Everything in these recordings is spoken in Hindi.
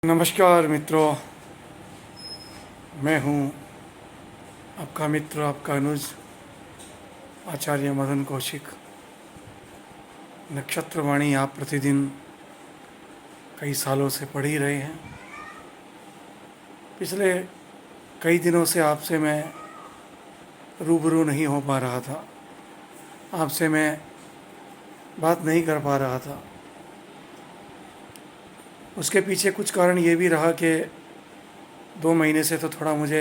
नमस्कार मित्रों, मैं हूं आपका मित्र, आपका अनुज आचार्य मदन कौशिक। नक्षत्रवाणी आप प्रतिदिन कई सालों से पढ़ ही रहे हैं। पिछले कई दिनों से आपसे मैं रूबरू नहीं हो पा रहा था, आपसे मैं बात नहीं कर पा रहा था। उसके पीछे कुछ कारण ये भी रहा कि 2 महीने से तो थोड़ा मुझे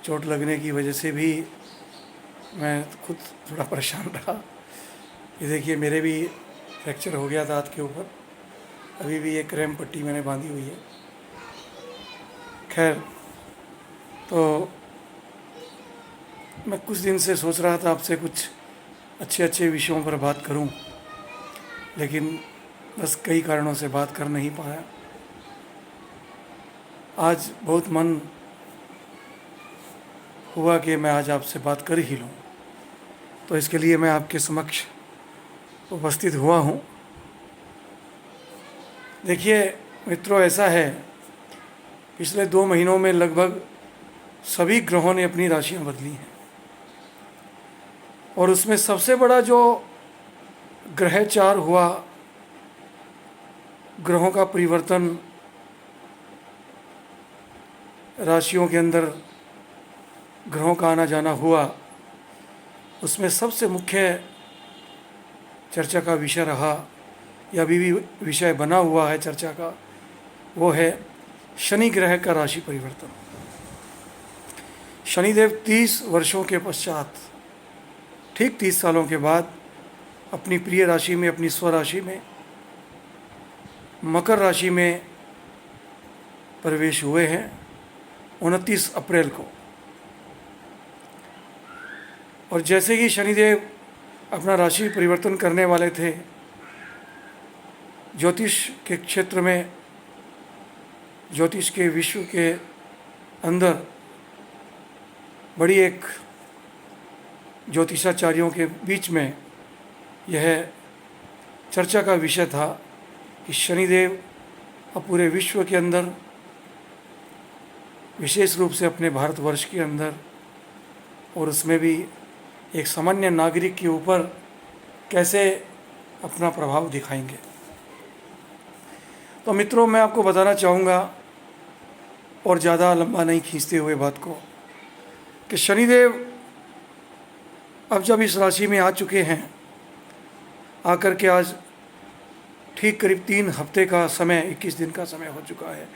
चोट लगने की वजह से भी मैं खुद थोड़ा परेशान रहा। ये देखिए, मेरे भी फ्रैक्चर हो गया दांत के ऊपर, अभी भी एक क्रैम पट्टी मैंने बांधी हुई है। खैर, तो मैं कुछ दिन से सोच रहा था आपसे कुछ अच्छे विषयों पर बात करूं, लेकिन बस कई कारणों से बात कर नहीं पाया। आज बहुत मन हुआ कि मैं आज आपसे बात कर ही लूं, तो इसके लिए मैं आपके समक्ष उपस्थित हुआ हूं। देखिए मित्रों, ऐसा है, पिछले 2 महीनों में लगभग सभी ग्रहों ने अपनी राशियां बदली हैं, और उसमें सबसे बड़ा जो ग्रहचार हुआ, ग्रहों का परिवर्तन, राशियों के अंदर ग्रहों का आना जाना हुआ, उसमें सबसे मुख्य चर्चा का विषय रहा, या अभी भी विषय बना हुआ है चर्चा का, वो है शनि ग्रह का राशि परिवर्तन। शनिदेव 30 वर्षों के पश्चात, ठीक 30 सालों के बाद, अपनी प्रिय राशि में, अपनी स्वराशि में, मकर राशि में प्रवेश हुए हैं 29 अप्रैल को। और जैसे ही शनिदेव अपना राशि परिवर्तन करने वाले थे, ज्योतिष के क्षेत्र में, ज्योतिष के विश्व के अंदर बड़ी एक ज्योतिषाचार्यों के बीच में यह चर्चा का विषय था कि शनिदेव अब पूरे विश्व के अंदर, विशेष रूप से अपने भारतवर्ष के अंदर, और उसमें भी एक सामान्य नागरिक के ऊपर कैसे अपना प्रभाव दिखाएंगे। तो मित्रों, मैं आपको बताना चाहूँगा, और ज़्यादा लंबा नहीं खींचते हुए बात को, कि शनिदेव अब जब इस राशि में आ चुके हैं, आकर के आज ठीक करीब 3 हफ्ते का समय, 21 दिन का समय हो चुका है।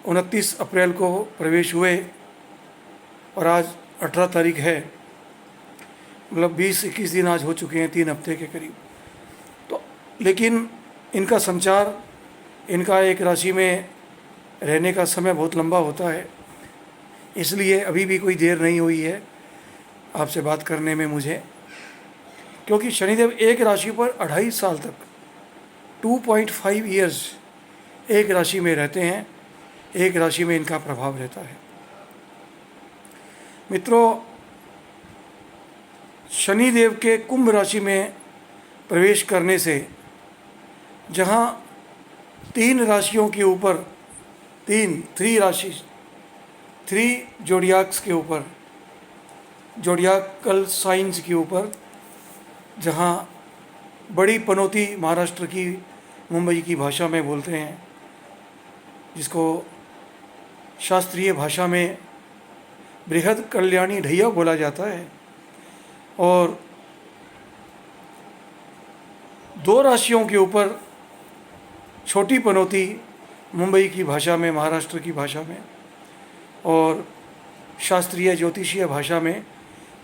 29 अप्रैल को प्रवेश हुए और आज 18 तारीख है, मतलब 20-21 दिन आज हो चुके हैं, 3 हफ्ते के करीब। तो लेकिन इनका संचार, इनका एक राशि में रहने का समय बहुत लंबा होता है, इसलिए अभी भी कोई देर नहीं हुई है आपसे बात करने में मुझे, क्योंकि शनिदेव एक राशि पर 2.5 साल तक, 2.5 ईयर्स एक राशि में रहते हैं, एक राशि में इनका प्रभाव रहता है। मित्रों, शनिदेव के कुंभ राशि में प्रवेश करने से, जहाँ 3 राशियों के ऊपर, 3 राशि, 3 जोडियाक्स के ऊपर, जोडियाकल साइंस के ऊपर, जहाँ बड़ी पनौती महाराष्ट्र की, मुंबई की भाषा में बोलते हैं, जिसको शास्त्रीय भाषा में बृहद कल्याणी ढैया बोला जाता है, और 2 राशियों के ऊपर छोटी पनौती, मुंबई की भाषा में, महाराष्ट्र की भाषा में, और शास्त्रीय ज्योतिषीय भाषा में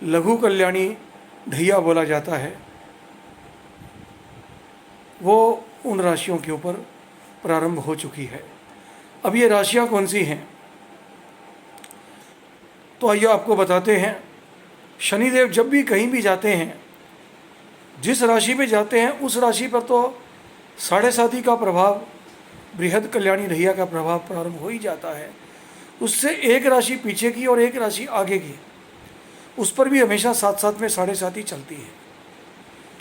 लघु कल्याणी ढैया बोला जाता है, वो उन राशियों के ऊपर प्रारंभ हो चुकी है। अब ये राशियाँ कौन सी हैं, तो आइए आपको बताते हैं। शनिदेव जब भी कहीं भी जाते हैं, जिस राशि में जाते हैं, उस राशि पर तो 7.5 का प्रभाव, बृहद कल्याणी ढैया का प्रभाव प्रारंभ हो ही जाता है। उससे एक राशि पीछे की और एक राशि आगे की, उस पर भी हमेशा साथ में 7.5 ही चलती है।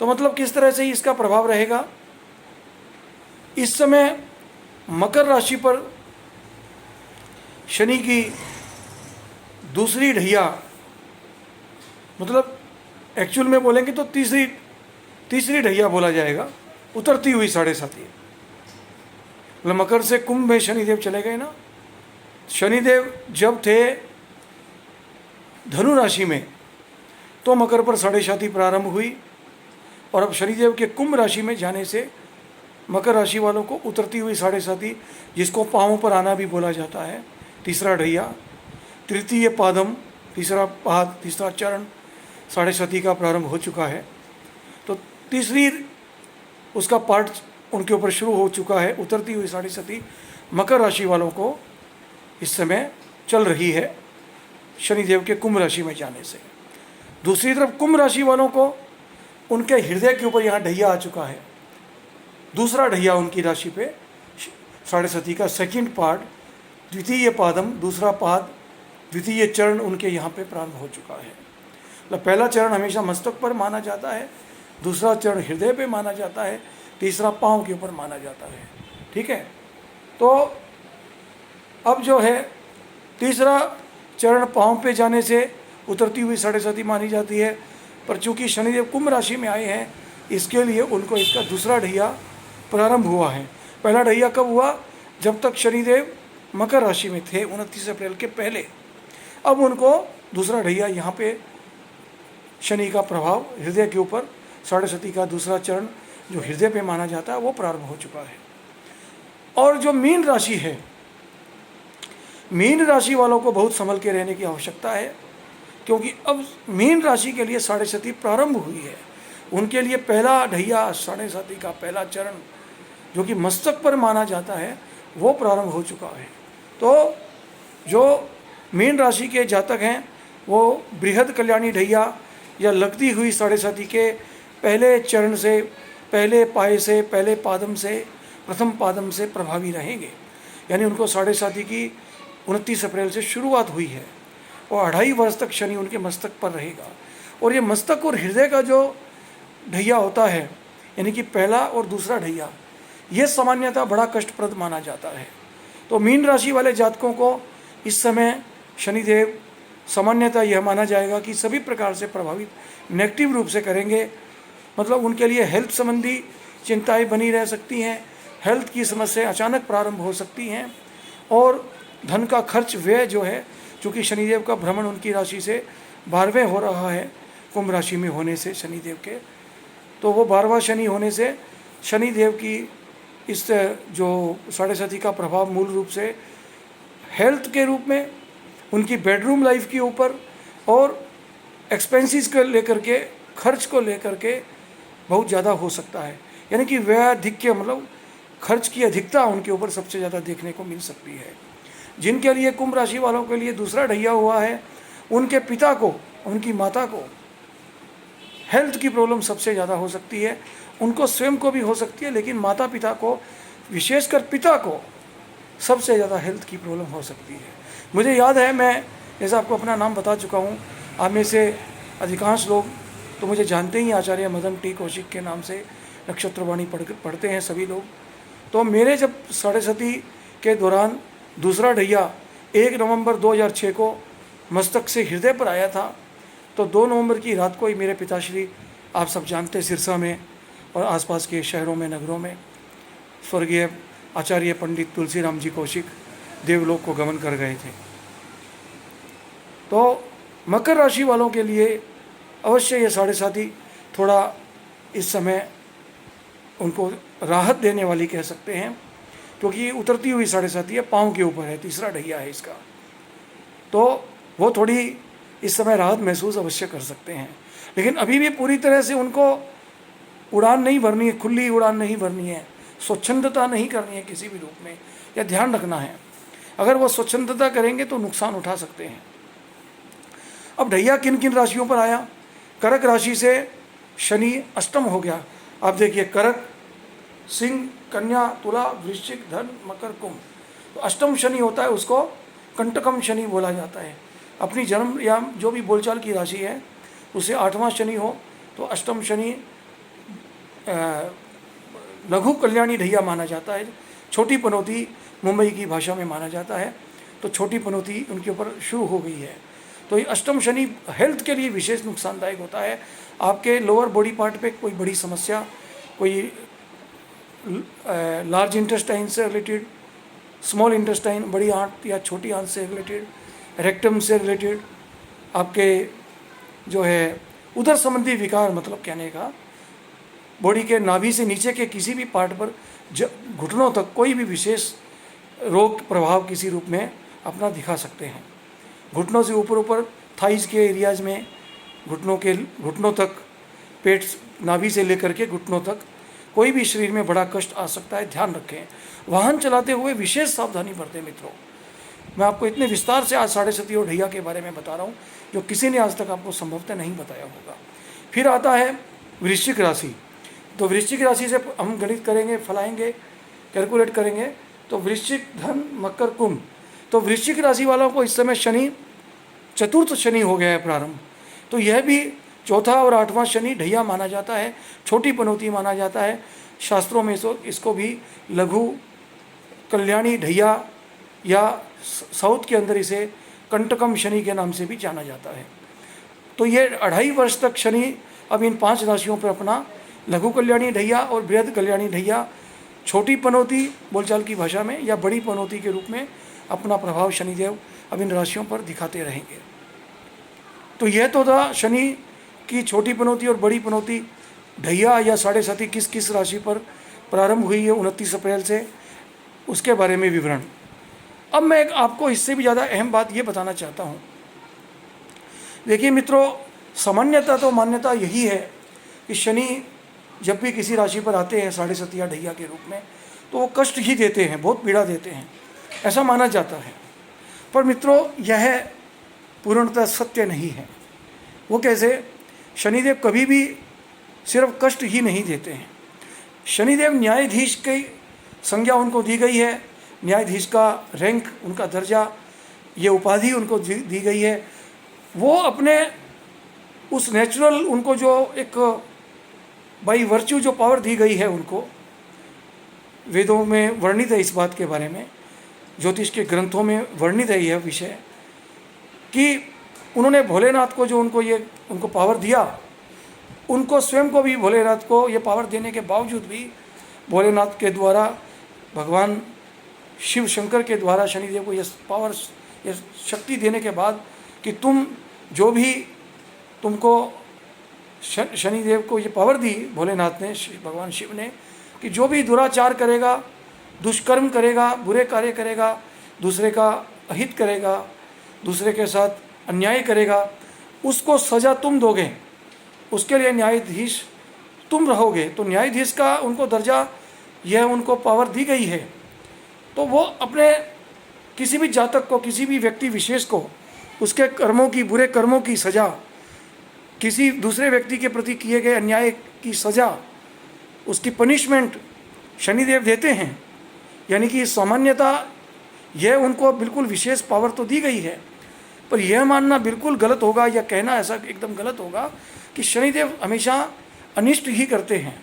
तो मतलब किस तरह से इसका प्रभाव रहेगा। इस समय मकर राशि पर शनि की दूसरी ढैया, मतलब एक्चुअल में बोलेंगे तो तीसरी ढैया बोला जाएगा, उतरती हुई 7.5। मतलब मकर से कुंभ में शनिदेव चले गए ना। शनिदेव जब थे धनु राशि में तो मकर पर 7.5 प्रारंभ हुई, और अब शनिदेव के कुंभ राशि में जाने से मकर राशि वालों को उतरती हुई 7.5, जिसको पाँवों पर आना भी बोला जाता है, तीसरा ढैया, तृतीय पादम, तीसरा पाद, तीसरा चरण 7.5 का प्रारंभ हो चुका है। तो तीसरी उसका पार्ट उनके ऊपर शुरू हो चुका है। उतरती हुई 7.5 मकर राशि वालों को इस समय चल रही है शनिदेव के कुंभ राशि में जाने से। दूसरी तरफ कुंभ राशि वालों को उनके हृदय के ऊपर यहाँ ढैया आ चुका है, दूसरा ढैया उनकी राशि पे 7.5 का सेकंड पार्ट, द्वितीय पादम, दूसरा पाद, द्वितीय चरण उनके यहाँ पे प्रारंभ हो चुका है। मतलब पहला चरण हमेशा मस्तक पर माना जाता है, दूसरा चरण हृदय पे माना जाता है, तीसरा पाँव के ऊपर माना जाता है। ठीक है, तो अब जो है तीसरा चरण पाँव पे जाने से उतरती हुई 7.5 मानी जाती है, पर चूंकि शनिदेव कुंभ राशि में आए हैं इसके लिए उनको इसका दूसरा ढैया प्रारंभ हुआ है। पहला ढैया कब हुआ? जब तक शनिदेव मकर राशि में थे 29 अप्रैल के पहले। अब उनको दूसरा ढैया यहाँ पे शनि का प्रभाव हृदय के ऊपर 7.5 का दूसरा चरण जो हृदय पे माना जाता है वो प्रारंभ हो चुका है। और जो मीन राशि है, मीन राशि वालों को बहुत संभल के रहने की आवश्यकता है, क्योंकि अब मीन राशि के लिए 7.5 प्रारंभ हुई है। उनके लिए पहला ढैया 7.5 का पहला चरण जो कि मस्तक पर माना जाता है वो प्रारंभ हो चुका है। तो जो मीन राशि के जातक हैं वो बृहद कल्याणी ढैया या लगती हुई 7.5 के पहले चरण से, पहले पाए से, पहले पादम से, प्रथम पादम से प्रभावी रहेंगे। यानी उनको 7.5 की 29 अप्रैल से शुरुआत हुई है और 2.5 वर्ष तक शनि उनके मस्तक पर रहेगा। और ये मस्तक और हृदय का जो ढैया होता है, यानी कि पहला और दूसरा ढैया, ये सामान्यतः बड़ा कष्टप्रद माना जाता है। तो मीन राशि वाले जातकों को इस समय शनिदेव सामान्यतः यह माना जाएगा कि सभी प्रकार से प्रभावित नेगेटिव रूप से करेंगे। मतलब उनके लिए हेल्थ संबंधी चिंताएं बनी रह सकती हैं, हेल्थ की समस्या अचानक प्रारंभ हो सकती हैं, और धन का खर्च व्यय जो है, चूँकि शनिदेव का भ्रमण उनकी राशि से 12वें हो रहा है कुंभ राशि में होने से शनिदेव के, तो वो 12वां शनि होने से शनिदेव की इस जो 7.5 का प्रभाव मूल रूप से हेल्थ के रूप में, उनकी बेडरूम लाइफ के ऊपर और एक्सपेंसेस को लेकर के, खर्च को लेकर के बहुत ज़्यादा हो सकता है। यानी कि व्ययाधिक्य, मतलब खर्च की अधिकता उनके ऊपर सबसे ज़्यादा देखने को मिल सकती है। जिनके लिए कुंभ राशि वालों के लिए दूसरा ढैया हुआ है, उनके पिता को, उनकी माता को हेल्थ की प्रॉब्लम सबसे ज़्यादा हो सकती है। उनको स्वयं को भी हो सकती है, लेकिन माता पिता को, विशेषकर पिता को सबसे ज़्यादा हेल्थ की प्रॉब्लम हो सकती है। मुझे याद है, मैं जैसे आपको अपना नाम बता चुका हूँ, आप में से अधिकांश लोग तो मुझे जानते ही, आचार्य मदन टी कौशिक के नाम से नक्षत्रवाणी पढ़ते हैं सभी लोग। तो मेरे जब 7.5 के दौरान दूसरा ढैया 1 नवंबर 2006 को मस्तक से हृदय पर आया था, तो 2 नवंबर की रात को ही मेरे पिताश्री, आप सब जानते, सिरसा में और आसपास के शहरों में, नगरों में स्वर्गीय आचार्य पंडित तुलसीराम जी कौशिक देवलोक को गमन कर गए थे। तो मकर राशि वालों के लिए अवश्य ये 7.5 थोड़ा इस समय उनको राहत देने वाली कह सकते हैं, क्योंकि उतरती हुई 7.5 है, पाँव के ऊपर है, तीसरा ढैया है इसका, तो वो थोड़ी इस समय राहत महसूस अवश्य कर सकते हैं। लेकिन अभी भी पूरी तरह से उनको उड़ान नहीं भरनी है, खुली उड़ान नहीं भरनी है, स्वच्छंदता नहीं करनी है किसी भी रूप में, यह ध्यान रखना है। अगर वो स्वच्छंदता करेंगे तो नुकसान उठा सकते हैं। अब ढैया किन किन राशियों पर आया? कर्क राशि से शनि अष्टम हो गया। आप देखिए, कर्क, सिंह, कन्या, तुला, वृश्चिक, धन, मकर, कुंभ, तो अष्टम शनि होता है, उसको कंटकम शनि बोला जाता है। अपनी जन्म या जो भी बोलचाल की राशि है उसे 8वां शनि हो तो अष्टम शनि लघु कल्याणी ढैया माना जाता है, छोटी पनौती मुंबई की भाषा में माना जाता है, तो छोटी पनौती उनके ऊपर शुरू हो गई है। तो ये अष्टम शनि हेल्थ के लिए विशेष नुकसानदायक होता है। आपके लोअर बॉडी पार्ट पे कोई बड़ी समस्या, कोई लार्ज इंटेस्टाइन से रिलेटेड, स्मॉल इंटेस्टाइन बड़ी आंत या छोटी आंत से रिलेटेड, रेक्टम से रिलेटेड, आपके जो है उदर संबंधी विकार, मतलब कहने का बॉडी के नाभि से नीचे के किसी भी पार्ट पर घुटनों तक कोई भी विशेष रोग प्रभाव किसी रूप में अपना दिखा सकते हैं। घुटनों से ऊपर ऊपर थाइज के एरियाज में घुटनों तक, पेट नाभि से लेकर के घुटनों तक कोई भी शरीर में बड़ा कष्ट आ सकता है, ध्यान रखें। वाहन चलाते हुए विशेष सावधानी बरतें मित्रों। मैं आपको इतने विस्तार से आज साढ़े सती और ढैया के बारे में बता रहा हूँ जो किसी ने आज तक आपको संभवतः नहीं बताया होगा। फिर आता है वृश्चिक राशि। तो वृश्चिक राशि से हम गणित करेंगे, फलाएंगे, कैलकुलेट करेंगे। तो वृश्चिक, धन, मकर, कुंभ। तो वृश्चिक राशि वालों को इस समय शनि, चतुर्थ शनि हो गया है प्रारंभ। तो यह भी चौथा और आठवां शनि ढैया माना जाता है, छोटी पनौती माना जाता है। शास्त्रों में इसको भी लघु कल्याणी ढैया या साउथ के अंदर इसे कंटकम शनि के नाम से भी जाना जाता है। तो ये 2.5 वर्ष तक शनि अब इन 5 राशियों पर अपना लघु कल्याणी ढैया और बृहद कल्याणी ढैया, छोटी पनौती बोलचाल की भाषा में, या बड़ी पनौती के रूप में अपना प्रभाव शनिदेव अब इन राशियों पर दिखाते रहेंगे। तो यह तो था शनि की छोटी पनौती और बड़ी पनौती ढैया या साढ़े साथी किस किस राशि पर प्रारंभ हुई है 29 अप्रैल से, उसके बारे में विवरण। अब मैं आपको इससे भी ज़्यादा अहम बात ये बताना चाहता हूँ। देखिए मित्रों, सामान्यतः तो मान्यता यही है कि शनि जब भी किसी राशि पर आते हैं साढ़े सती या ढैया के रूप में, तो वो कष्ट ही देते हैं, बहुत पीड़ा देते हैं, ऐसा माना जाता है। पर मित्रों, यह पूर्णतः सत्य नहीं है। वो कैसे? शनिदेव कभी भी सिर्फ कष्ट ही नहीं देते हैं। शनिदेव न्यायाधीश की संज्ञा उनको दी गई है, न्यायाधीश का रैंक, उनका दर्जा, ये उपाधि उनको दी गई है। वो अपने उस नेचुरल, उनको जो एक बाई वर्च्यू जो पावर दी गई है उनको, वेदों में वर्णित है इस बात के बारे में, ज्योतिष के ग्रंथों में वर्णित है यह विषय कि उन्होंने भोलेनाथ को जो उनको पावर दिया, उनको स्वयं को भी भोलेनाथ को ये पावर देने के बावजूद भी भोलेनाथ के द्वारा, भगवान शिव शंकर के द्वारा शनिदेव को ये पावर, ये शक्ति देने के बाद कि तुम जो भी, तुमको शनिदेव को ये पावर दी भोलेनाथ ने, भगवान शिव ने, कि जो भी दुराचार करेगा, दुष्कर्म करेगा, बुरे कार्य करेगा, दूसरे का अहित करेगा, दूसरे के साथ अन्याय करेगा, उसको सज़ा तुम दोगे, उसके लिए न्यायाधीश तुम रहोगे। तो न्यायाधीश का उनको दर्जा, यह उनको पावर दी गई है। तो वो अपने किसी भी जातक को, किसी भी व्यक्ति विशेष को, उसके कर्मों की, बुरे कर्मों की सज़ा, किसी दूसरे व्यक्ति के प्रति किए गए अन्याय की सज़ा, उसकी पनिशमेंट शनिदेव देते हैं। यानी कि सामान्यता यह उनको बिल्कुल विशेष पावर तो दी गई है, पर यह मानना बिल्कुल गलत होगा, या कहना ऐसा एकदम गलत होगा कि शनिदेव हमेशा अनिष्ट ही करते हैं।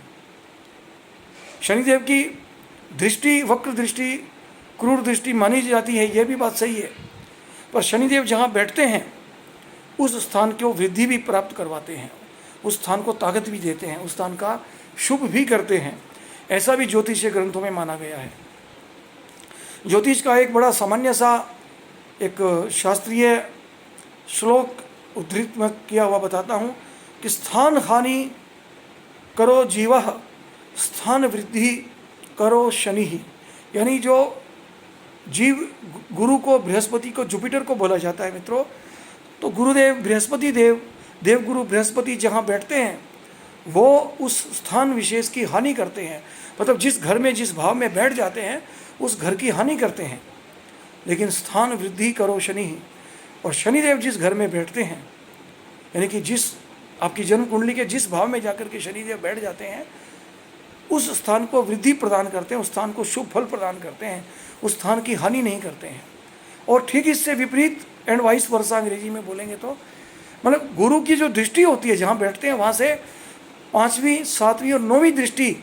शनिदेव की दृष्टि, वक्र दृष्टि, क्रूर दृष्टि मानी जाती है, यह भी बात सही है। पर शनिदेव जहाँ बैठते हैं उस स्थान को वृद्धि भी प्राप्त करवाते हैं, उस स्थान को ताकत भी देते हैं, उस स्थान का शुभ भी करते हैं। ऐसा भी ज्योतिषीय ग्रंथों में माना गया है। ज्योतिष का एक बड़ा सामान्य सा एक शास्त्रीय श्लोक उद्धृत में किया हुआ बताता हूँ कि स्थान हानि करो जीवः, स्थान वृद्धि करो शनि। यानी जो जीव, गुरु को, बृहस्पति को, जुपिटर को बोला जाता है मित्रों। तो गुरुदेव बृहस्पति देव, देवगुरु बृहस्पति जहाँ बैठते हैं वो उस स्थान विशेष की हानि करते हैं। मतलब जिस घर में, जिस भाव में बैठ जाते हैं उस घर की हानि करते हैं। लेकिन स्थान वृद्धि करो शनि, और शनिदेव जिस घर में बैठते हैं, यानी कि जिस आपकी जन्म कुंडली के जिस भाव में जाकर के शनिदेव बैठ जाते हैं, उस स्थान को वृद्धि प्रदान करते हैं, उस स्थान को शुभ फल प्रदान करते हैं, उस स्थान की हानि नहीं करते हैं। और ठीक इससे विपरीत, एंड वाइस वर्सा अंग्रेजी में बोलेंगे तो, मतलब गुरु की जो दृष्टि होती है जहाँ बैठते हैं, वहाँ से 5वीं, 7वीं और 9वीं दृष्टि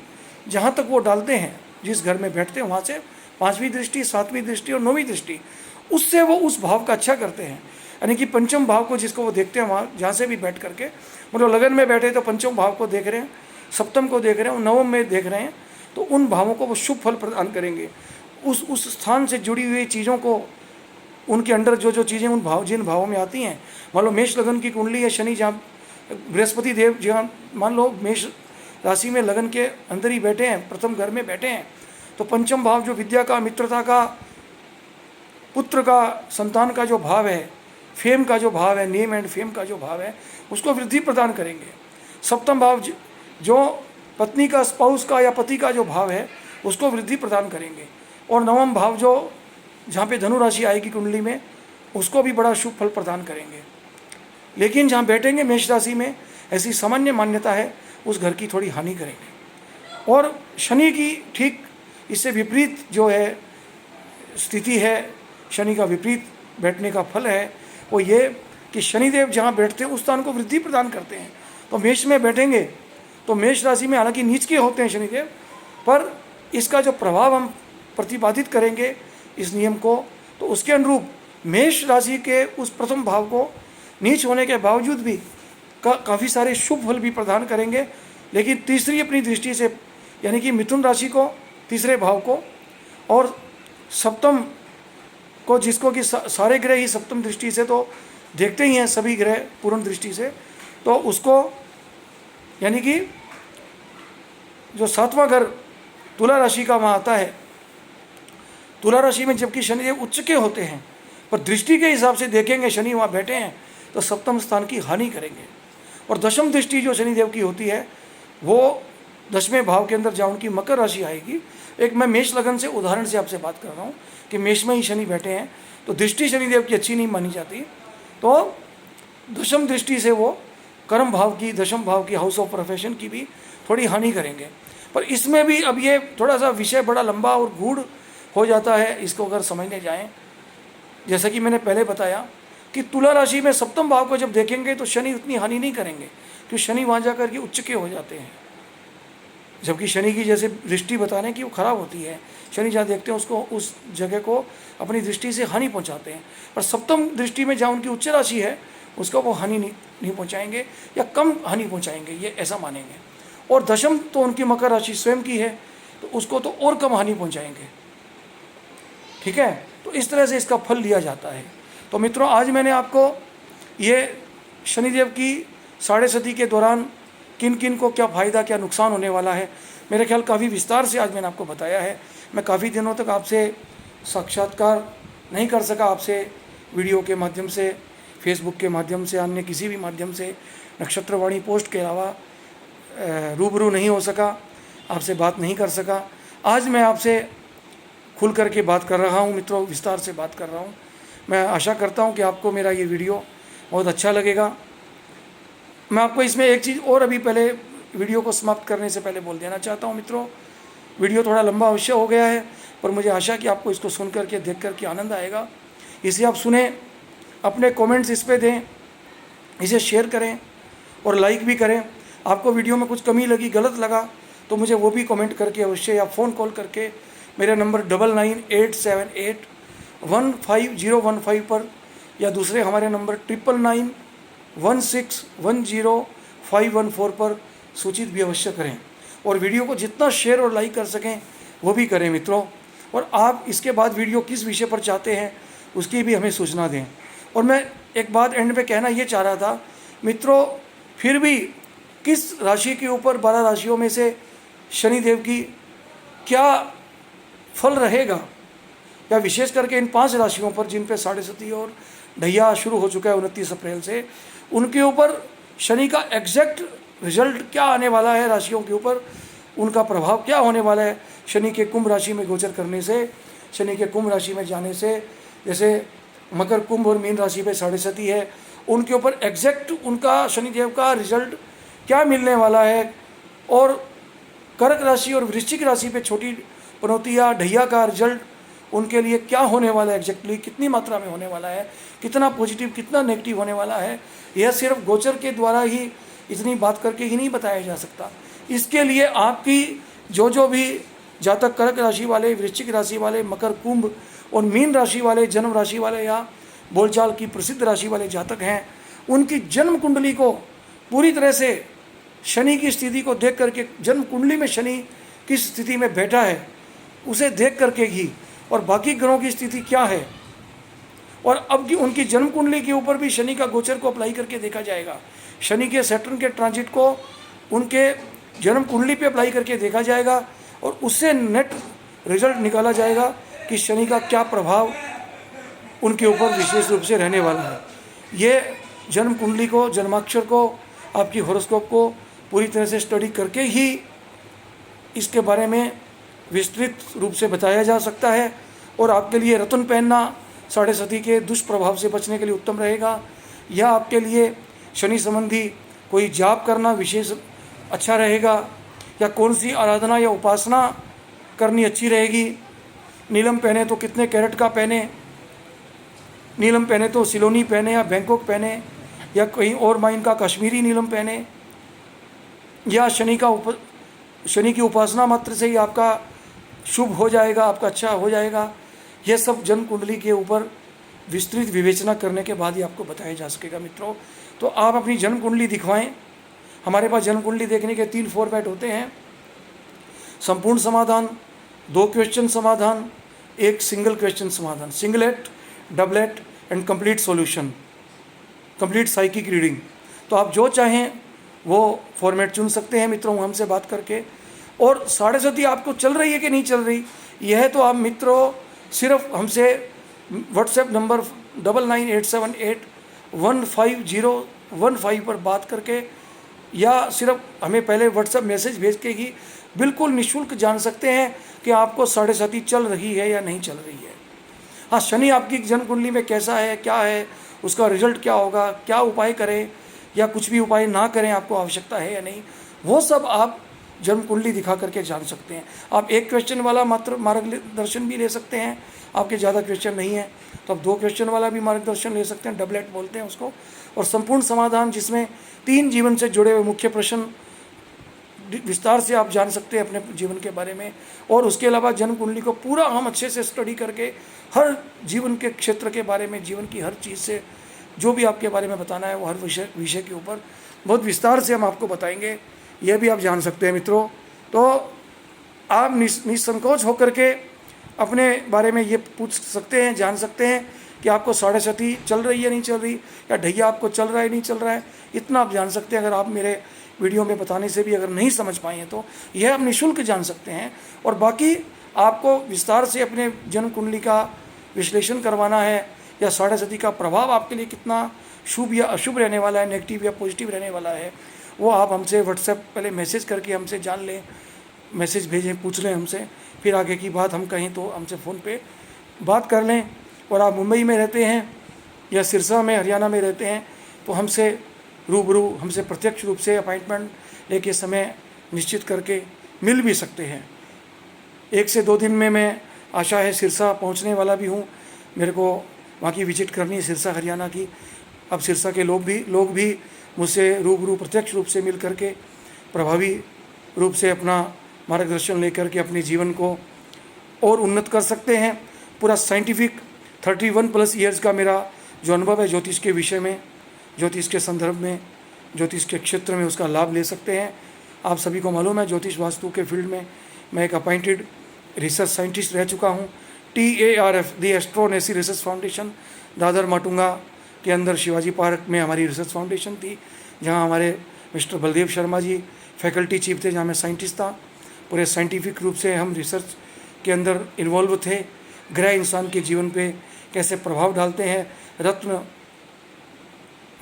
जहाँ तक वो डालते हैं, जिस घर में बैठते हैं वहाँ से 5वीं दृष्टि, 7वीं दृष्टि और 9वीं दृष्टि, उससे वो उस भाव का अच्छा करते हैं। यानी कि पंचम भाव को जिसको वो देखते हैं, वहाँ जहाँ से भी बैठ करके, मतलब लगन में बैठे तो पंचम भाव को देख रहे हैं, सप्तम को देख रहे हैं, नवम में देख रहे हैं, तो उन भावों को वो शुभ फल प्रदान करेंगे। उस स्थान से जुड़ी हुई चीज़ों को, उनके अंडर जो जो चीज़ें उन भाव, जिन भावों में आती हैं, मान लो मेष लगन की कुंडली है, शनि जहाँ, बृहस्पति देव जहाँ मान लो मेष राशि में लगन के अंदर ही बैठे हैं, प्रथम घर में बैठे हैं, तो पंचम भाव जो विद्या का, मित्रता का, पुत्र का, संतान का जो भाव है, फेम का जो भाव है, नेम एंड फेम का जो भाव है, उसको वृद्धि प्रदान करेंगे। सप्तम भाव जो पत्नी का, स्पाउस का या पति का जो भाव है, उसको वृद्धि प्रदान करेंगे। और नवम भाव जो जहाँ पे धनु राशि आएगी कुंडली में, उसको भी बड़ा शुभ फल प्रदान करेंगे। लेकिन जहाँ बैठेंगे मेष राशि में, ऐसी सामान्य मान्यता है, उस घर की थोड़ी हानि करेंगे। और शनि की ठीक इससे विपरीत जो है स्थिति है, शनि का विपरीत बैठने का फल है वो ये कि शनिदेव जहाँ बैठते हैं उस स्थान को वृद्धि प्रदान करते हैं। तो मेष में बैठेंगे तो मेष राशि में हालांकि नीच के होते हैं शनिदेव, पर इसका जो प्रभाव हम प्रतिपादित करेंगे इस नियम को, तो उसके अनुरूप मेष राशि के उस प्रथम भाव को नीच होने के बावजूद भी काफ़ी सारे शुभ फल भी प्रदान करेंगे। लेकिन तीसरी अपनी दृष्टि से, यानी कि मिथुन राशि को, तीसरे भाव को, और सप्तम को, जिसको कि सारे ग्रह ही सप्तम दृष्टि से तो देखते ही हैं, सभी ग्रह पूर्ण दृष्टि से, तो उसको, यानी कि जो 7वां घर तुला राशि का वहाँ आता है, तुला राशि में जबकि शनिदेव उच्च के होते हैं, पर दृष्टि के हिसाब से देखेंगे शनि वहाँ बैठे हैं तो सप्तम स्थान की हानि करेंगे। और दशम दृष्टि जो शनिदेव की होती है, वो 10वें भाव के अंदर जहाँ उनकी मकर राशि आएगी, एक मैं मेष लगन से उदाहरण से आपसे बात कर रहा हूँ कि मेष में ही शनि बैठे हैं, तो दृष्टि शनिदेव की अच्छी नहीं मानी जाती, तो दशम दृष्टि से वो कर्म भाव की, दशम भाव की, हाउस ऑफ प्रोफेशन की भी थोड़ी हानि करेंगे। पर इसमें भी अब ये थोड़ा सा विषय बड़ा लंबा और गूढ़ हो जाता है, इसको अगर समझने जाएं। जैसा कि मैंने पहले बताया कि तुला राशि में सप्तम भाव को जब देखेंगे तो शनि उतनी हानि नहीं करेंगे, क्योंकि शनि वहाँ जाकर के उच्च के हो जाते हैं, जबकि शनि की जैसे दृष्टि बताने की वो खराब होती है, शनि जहाँ देखते हैं उसको, उस जगह को अपनी दृष्टि से हानि पहुँचाते हैं। पर सप्तम दृष्टि में जहाँ उनकी उच्च राशि है उसको वो हानि नहीं पहुँचाएंगे या कम हानि पहुँचाएंगे, ये ऐसा मानेंगे। और दशम तो उनकी मकर राशि स्वयं की है, तो उसको तो और कम हानि पहुँचाएंगे। ठीक है, तो इस तरह से इसका फल लिया जाता है। तो मित्रों, आज मैंने आपको ये शनिदेव की साढ़े सदी के दौरान किन किन को क्या फ़ायदा, क्या नुकसान होने वाला है, मेरे ख्याल काफ़ी विस्तार से आज मैंने आपको बताया है। मैं काफ़ी दिनों तक आपसे साक्षात्कार नहीं कर सका, आपसे वीडियो के माध्यम से, फेसबुक के माध्यम से, अन्य किसी भी माध्यम से, नक्षत्रवाणी पोस्ट के अलावा रूबरू नहीं हो सका, आपसे बात नहीं कर सका। आज मैं आपसे खुल करके बात कर रहा हूँ मित्रों, विस्तार से बात कर रहा हूँ। मैं आशा करता हूँ कि आपको मेरा ये वीडियो बहुत अच्छा लगेगा। मैं आपको इसमें एक चीज़ और अभी पहले वीडियो को समाप्त करने से पहले बोल देना चाहता हूँ मित्रों, वीडियो थोड़ा लंबा अवश्य हो गया है, पर मुझे आशा कि आपको इसको सुन करके, देख करके आनंद आएगा। इसे आप सुने, अपने कमेंट्स इस पर दें, इसे शेयर करें और लाइक भी करें। आपको वीडियो में कुछ कमी लगी, गलत लगा, तो मुझे वो भी कमेंट करके अवश्य, या फ़ोन कॉल करके मेरे नंबर 9987815015 पर, या दूसरे हमारे नंबर 9991610514 पर सूचित भी अवश्य करें। और वीडियो को जितना शेयर और लाइक कर सकें वो भी करें मित्रों। और आप इसके बाद वीडियो किस विषय पर चाहते हैं उसकी भी हमें सूचना दें। और मैं एक बात एंड में कहना ये चाह रहा था मित्रों, फिर भी किस राशि के ऊपर 12 राशियों में से शनिदेव की क्या फल रहेगा, या विशेष करके इन 5 राशियों पर जिन पे साढ़े सती और ढैया शुरू हो चुका है 29 अप्रैल से, उनके ऊपर शनि का एग्जैक्ट रिजल्ट क्या आने वाला है, राशियों के ऊपर उनका प्रभाव क्या होने वाला है शनि के कुंभ राशि में गोचर करने से, शनि के कुंभ राशि में जाने से। जैसे मकर, कुंभ और मीन राशि पे साढ़े सती है, उनके ऊपर एग्जैक्ट उनका शनिदेव का रिजल्ट क्या मिलने वाला है, और कर्क राशि और वृश्चिक राशि पे छोटी पनौती या ढैया का रिजल्ट उनके लिए क्या होने वाला है, एग्जैक्टली कितनी मात्रा में होने वाला है, कितना पॉजिटिव कितना नेगेटिव होने वाला है, यह सिर्फ गोचर के द्वारा ही, इतनी बात करके ही नहीं बताया जा सकता। इसके लिए आपकी जो भी जातक कर्क राशि वाले, वृश्चिक राशि वाले, मकर, कुंभ और मीन राशि वाले, जन्म राशि वाले या बोलचाल की प्रसिद्ध राशि वाले जातक हैं, उनकी जन्म कुंडली को पूरी तरह से शनि की स्थिति को देख करके, जन्म कुंडली में शनि किस स्थिति में बैठा है उसे देख करके ही, और बाकी ग्रहों की स्थिति क्या है, और अब की उनकी जन्म कुंडली के ऊपर भी शनि का गोचर को अप्लाई करके देखा जाएगा। शनि के सैटर्न के ट्रांजिट को उनके जन्म कुंडली पे अप्लाई करके देखा जाएगा और उससे नेट रिजल्ट निकाला जाएगा कि शनि का क्या प्रभाव उनके ऊपर विशेष रूप से रहने वाला है। ये जन्म कुंडली को, जन्माक्षर को, आपकी हॉरोस्कोप को पूरी तरह से स्टडी करके ही इसके बारे में विस्तृत रूप से बताया जा सकता है। और आपके लिए रत्न पहनना साढ़े सती के दुष्प्रभाव से बचने के लिए उत्तम रहेगा, या आपके लिए शनि संबंधी कोई जाप करना विशेष अच्छा रहेगा, या कौन सी आराधना या उपासना करनी अच्छी रहेगी। नीलम पहने तो कितने कैरेट का पहने, नीलम पहने तो सिलोनी पहने या बैंकॉक पहने, या कहीं और माइन का कश्मीरी नीलम पहने, या शनि की उपासना मात्र से ही आपका शुभ हो जाएगा, आपका अच्छा हो जाएगा। यह सब जन्म कुंडली के ऊपर विस्तृत विवेचना करने के बाद ही आपको बताया जा सकेगा मित्रों। तो आप अपनी जन्म कुंडली दिखवाएं। हमारे पास जन्म कुंडली देखने के 3 फॉर्मेट होते हैं: संपूर्ण समाधान, 2 क्वेश्चन समाधान, 1 सिंगल क्वेश्चन समाधान, singlet, doublet and complete solution, complete psychic reading. तो आप जो चाहें वो फॉर्मेट चुन सकते हैं मित्रों हमसे बात करके। और साढ़े सती आपको चल रही है कि नहीं चल रही, यह तो आप मित्रों सिर्फ हमसे व्हाट्सएप नंबर 9987815015 पर बात करके, या सिर्फ हमें पहले व्हाट्सएप मैसेज भेज के ही बिल्कुल निःशुल्क जान सकते हैं कि आपको साढ़े सती चल रही है या नहीं चल रही है। हाँ, शनि आपकी जन्म कुंडली में कैसा है, क्या है, उसका रिजल्ट क्या होगा, क्या उपाय करें या कुछ भी उपाय ना करें, आपको आवश्यकता है या नहीं, वो सब आप जन्म कुंडली दिखा करके जान सकते हैं। आप 1 क्वेश्चन वाला मात्र मार्गदर्शन भी ले सकते हैं, आपके ज़्यादा क्वेश्चन नहीं है तो आप 2 क्वेश्चन वाला भी मार्गदर्शन ले सकते हैं, डबलेट बोलते हैं उसको। और संपूर्ण समाधान जिसमें 3 जीवन से जुड़े हुए मुख्य प्रश्न विस्तार से आप जान सकते हैं अपने जीवन के बारे में। और उसके अलावा जन्म कुंडली को पूरा हम अच्छे से स्टडी करके हर जीवन के क्षेत्र के बारे में, जीवन की हर चीज़ से जो भी आपके बारे में बताना है वो हर विषय के ऊपर बहुत विस्तार से हम आपको बताएंगे, यह भी आप जान सकते हैं मित्रों। तो आप निसंकोच होकर के अपने बारे में ये पूछ सकते हैं, जान सकते हैं कि आपको साढ़े सती चल रही है नहीं चल रही, या ढैया आपको चल रहा है नहीं चल रहा है, इतना आप जान सकते हैं। अगर आप मेरे वीडियो में बताने से भी अगर नहीं समझ पाए हैं तो यह आप निःशुल्क जान सकते हैं। और बाकी आपको विस्तार से अपने जन्म कुंडली का विश्लेषण करवाना है, या साढ़े सती का प्रभाव आपके लिए कितना शुभ या अशुभ रहने वाला है, नेगेटिव या पॉजिटिव रहने वाला है, वो आप हमसे व्हाट्सएप पहले मैसेज करके हमसे जान लें, मैसेज भेजें, पूछ लें हमसे, फिर आगे की बात हम कहें तो हमसे फ़ोन पे बात कर लें। और आप मुंबई में रहते हैं या सिरसा में, हरियाणा में रहते हैं तो हमसे रूबरू, हमसे प्रत्यक्ष रूप से अपॉइंटमेंट लेके समय निश्चित करके मिल भी सकते हैं। 1 से 2 दिन में मैं आशा है सिरसा पहुंचने वाला भी हूं। मेरे को वहाँ की विजिट करनी है, सिरसा हरियाणा की। अब सिरसा के लोग भी मुझसे रूबरू प्रत्यक्ष रूप से मिल करके प्रभावी रूप से अपना मार्गदर्शन लेकर के अपने जीवन को और उन्नत कर सकते हैं। पूरा साइंटिफिक 31+ ईयर्स का मेरा जो अनुभव है ज्योतिष के विषय में, ज्योतिष के संदर्भ में, ज्योतिष के क्षेत्र में, उसका लाभ ले सकते हैं। आप सभी को मालूम है ज्योतिष वास्तु के फील्ड में मैं एक अपॉइंटेड रिसर्च साइंटिस्ट रह चुका हूँ। TARF दी एस्ट्रोनेसी रिसर्च फाउंडेशन दादर माटुंगा के अंदर शिवाजी पार्क में हमारी रिसर्च फाउंडेशन थी, जहाँ हमारे mister Baldev Sharma ji faculty chief थे, जहाँ मैं साइंटिस्ट था। पूरे साइंटिफिक रूप से हम रिसर्च के अंदर इन्वॉल्व थे। ग्रह इंसान के जीवन पे कैसे प्रभाव डालते हैं, रत्न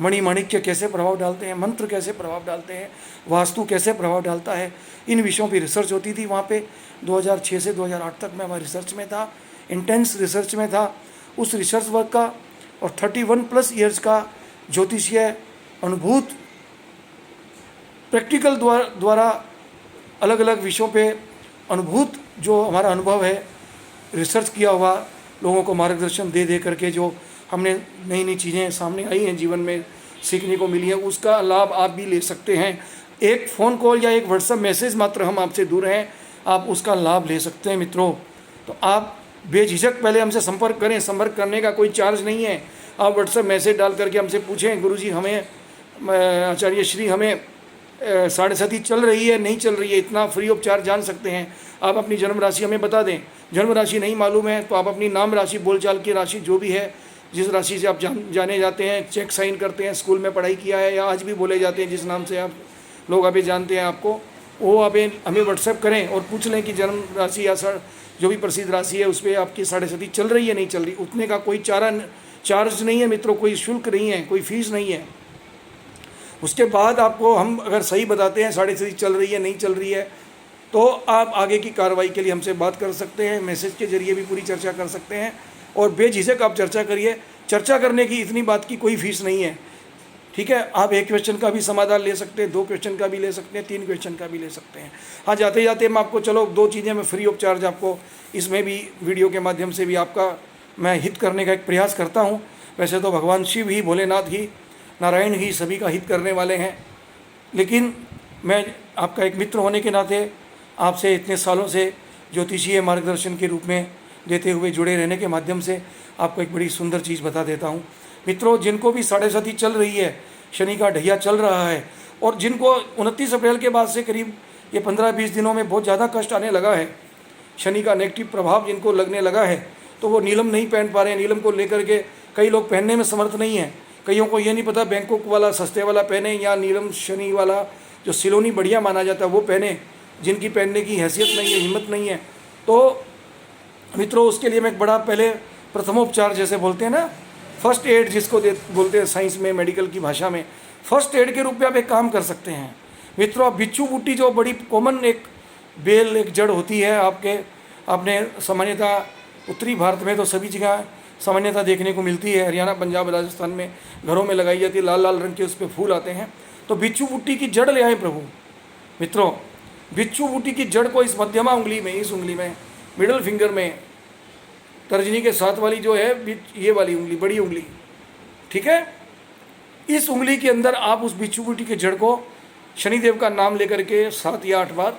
मणिमाणिक्य कैसे प्रभाव डालते हैं, मंत्र कैसे प्रभाव डालते हैं, वास्तु कैसे प्रभाव डालता है, इन विषयों पर रिसर्च होती थी वहाँ पे। 2006 से 2008 तक मैं वहाँ रिसर्च में था, इंटेंस रिसर्च में था। उस रिसर्च वर्क का और 31+ ईयर्स का ज्योतिषीय अनुभूत प्रैक्टिकल द्वारा अलग अलग विषयों पे अनुभूत जो हमारा अनुभव है, रिसर्च किया हुआ, लोगों को मार्गदर्शन दे करके जो हमने नई नई चीज़ें सामने आई हैं जीवन में सीखने को मिली है, उसका लाभ आप भी ले सकते हैं। एक फ़ोन कॉल या एक व्हाट्सएप मैसेज मात्र हम आपसे दूर हैं। आप उसका लाभ ले सकते हैं मित्रों। तो आप बेझिझक पहले हमसे संपर्क करें। संपर्क करने का कोई चार्ज नहीं है। आप व्हाट्सएप मैसेज डाल करके हमसे पूछें, गुरुजी हमें आचार्य श्री हमें 7.5 चल रही है नहीं चल रही है, इतना फ्री ऑफ चार्ज जान सकते हैं। आप अपनी जन्म राशि हमें बता दें। जन्म राशि नहीं मालूम है तो आप अपनी नाम राशि, बोलचाल की राशि जो भी है, जिस राशि से आप जाने जाते हैं, चेक साइन करते हैं, स्कूल में पढ़ाई किया है या आज भी बोले जाते हैं, जिस नाम से आप लोग अभी जानते हैं आपको, वो आप हमें व्हाट्सएप करें और पूछ लें कि जन्म राशि या जो भी प्रसिद्ध राशि है उस पर आपकी 7.5 चल रही है नहीं चल रही। उतने का कोई चार्ज नहीं है मित्रों, कोई शुल्क नहीं है, कोई फीस नहीं है। उसके बाद आपको हम अगर सही बताते हैं 7.5 चल रही है नहीं चल रही है, तो आप आगे की कार्रवाई के लिए हमसे बात कर सकते हैं। मैसेज के जरिए भी पूरी चर्चा कर सकते हैं और बेझिझक आप चर्चा करिए। चर्चा करने की इतनी बात की कोई फीस नहीं है, ठीक है। आप 1 क्वेश्चन का भी समाधान ले सकते हैं, 2 क्वेश्चन का भी ले सकते हैं, 3 क्वेश्चन का भी ले सकते हैं। हाँ, जाते जाते मैं आपको चलो 2 चीज़ें मैं फ्री ऑफ चार्ज आपको इसमें भी वीडियो के माध्यम से भी आपका मैं हित करने का एक प्रयास करता हूँ। वैसे तो भगवान शिव ही, भोलेनाथ ही, नारायण ही सभी का हित करने वाले हैं, लेकिन मैं आपका एक मित्र होने के नाते आपसे इतने सालों से ज्योतिषीय मार्गदर्शन के रूप में देते हुए जुड़े रहने के माध्यम से आपको एक बड़ी सुंदर चीज़ बता देता हूँ। मित्रों, जिनको भी 7.5 चल रही है, शनि का ढैया चल रहा है, और जिनको 29 अप्रैल के बाद से करीब ये 15-20 दिनों में बहुत ज़्यादा कष्ट आने लगा है, शनि का नेगेटिव प्रभाव जिनको लगने लगा है, तो वो नीलम नहीं पहन पा रहे हैं। नीलम को लेकर के कई लोग पहनने में समर्थ नहीं हैं। कईयों को ये नहीं पता बैंकॉक वाला सस्ते वाला पहने या नीलम शनि वाला जो सिलोनी बढ़िया माना जाता है वो पहने, जिनकी पहनने की हैसियत नहीं है, हिम्मत नहीं है। तो मित्रों, उसके लिए मैं एक बड़ा पहले प्रथमोपचार जैसे बोलते हैं ना, फर्स्ट एड जिसको बोलते हैं साइंस में, मेडिकल की भाषा में, फर्स्ट एड के रूप में आप एक काम कर सकते हैं मित्रों। आप बिच्छू बूटी जो बड़ी कॉमन एक बेल, एक जड़ होती है आपने सामान्यतः उत्तरी भारत में तो सभी जगह सामान्यतः देखने को मिलती है, हरियाणा, पंजाब, राजस्थान में घरों में लगाई जाती है, लाल लाल रंग के उस पर फूल आते हैं। तो बिच्छू बूटी की जड़ ले आए प्रभु। मित्रों, बिच्छू बूटी की जड़ को इस मध्यमा उंगली में, इस उंगली में, मिडल फिंगर में, तर्जनी के साथ वाली जो है ये वाली उंगली, बड़ी उंगली, ठीक है, इस उंगली के अंदर आप उस बिच्छू बूटी की जड़ को शनिदेव का नाम लेकर के 7 या 8 बार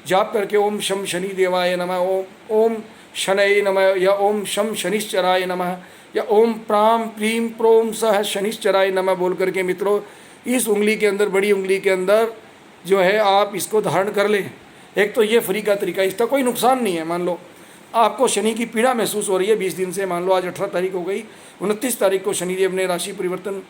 जाप करके ओम शम शनि देवाय नमः, ओम शनये नमः, या ओम शम शनिश्चराय नमः, या ओम प्राम प्रीम प्रोम सह शनिश्चराय नमः बोल करके मित्रों इस उंगली के अंदर, बड़ी उंगली के अंदर जो है आप इसको धारण कर लें। एक तो ये फ्री का तरीका, इसका कोई नुकसान नहीं है। मान लो आपको शनि की पीड़ा महसूस हो रही है 20 दिन से, मान लो आज 18 तारीख हो गई, 29 तारीख को शनिदेव ने राशि परिवर्तन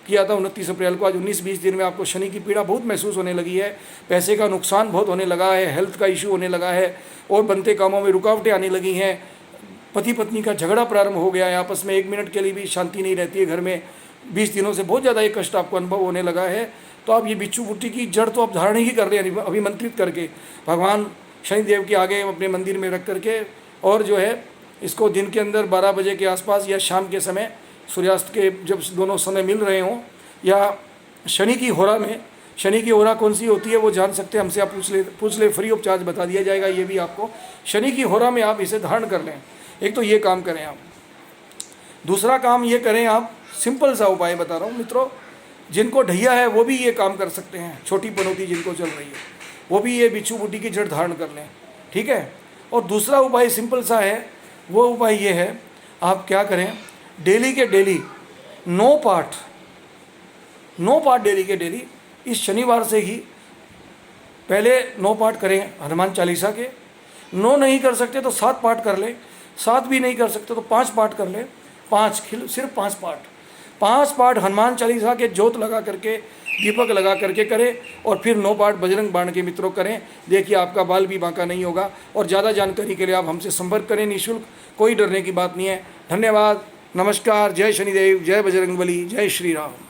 किया था, 29 अप्रैल को, आज 19-20 दिन में आपको शनि की पीड़ा बहुत महसूस होने लगी है, पैसे का नुकसान बहुत होने लगा है, हेल्थ का इशू होने लगा है, और बनते कामों में रुकावटें आने लगी हैं, पति पत्नी का झगड़ा प्रारंभ हो गया है, आपस में 1 मिनट के लिए भी शांति नहीं रहती है घर में, 20 दिनों से बहुत ज़्यादा ये कष्ट आपको अनुभव होने लगा है। तो आप ये बिच्छू बूटी की जड़ तो आप धारण ही कर रहे हैं, अभिमंत्रित करके भगवान शनिदेव के आगे अपने मंदिर में रख करके, और जो है इसको दिन के अंदर 12 बजे के आसपास या शाम के समय, सूर्यास्त के जब दोनों समय मिल रहे हों, या शनि की होरा में, शनि की होरा कौन सी होती है वो जान सकते हैं हमसे, आप पूछ ले, फ्री ऑफ चार्ज बता दिया जाएगा ये भी आपको। शनि की होरा में आप इसे धारण कर लें। एक तो ये काम करें आप। दूसरा काम ये करें आप, सिंपल सा उपाय बता रहा हूँ मित्रों, जिनको ढैया है वो भी ये काम कर सकते हैं, छोटी पनौती जिनको चल रही है वो भी ये बिच्छू बूटी की जड़ धारण कर लें, ठीक है। और दूसरा उपाय सिंपल सा है, वो उपाय ये है, आप क्या करें, डेली के डेली 9 पाठ डेली के डेली इस शनिवार से ही पहले 9 पाठ करें हनुमान चालीसा के। 9 नहीं कर सकते तो 7 पाठ कर लें, 7 भी नहीं कर सकते तो 5 पाठ कर लें, सिर्फ 5 पाठ हनुमान चालीसा के जोत लगा करके, दीपक लगा करके करें, और फिर 9 पाठ बजरंग बाण के मित्रों करें। देखिए आपका बाल भी बांका नहीं होगा। और ज़्यादा जानकारी के लिए आप हमसे संपर्क करें, निःशुल्क, कोई डरने की बात नहीं है। धन्यवाद, नमस्कार, जय शनिदेव, जय बजरंगबली, जय श्री राम।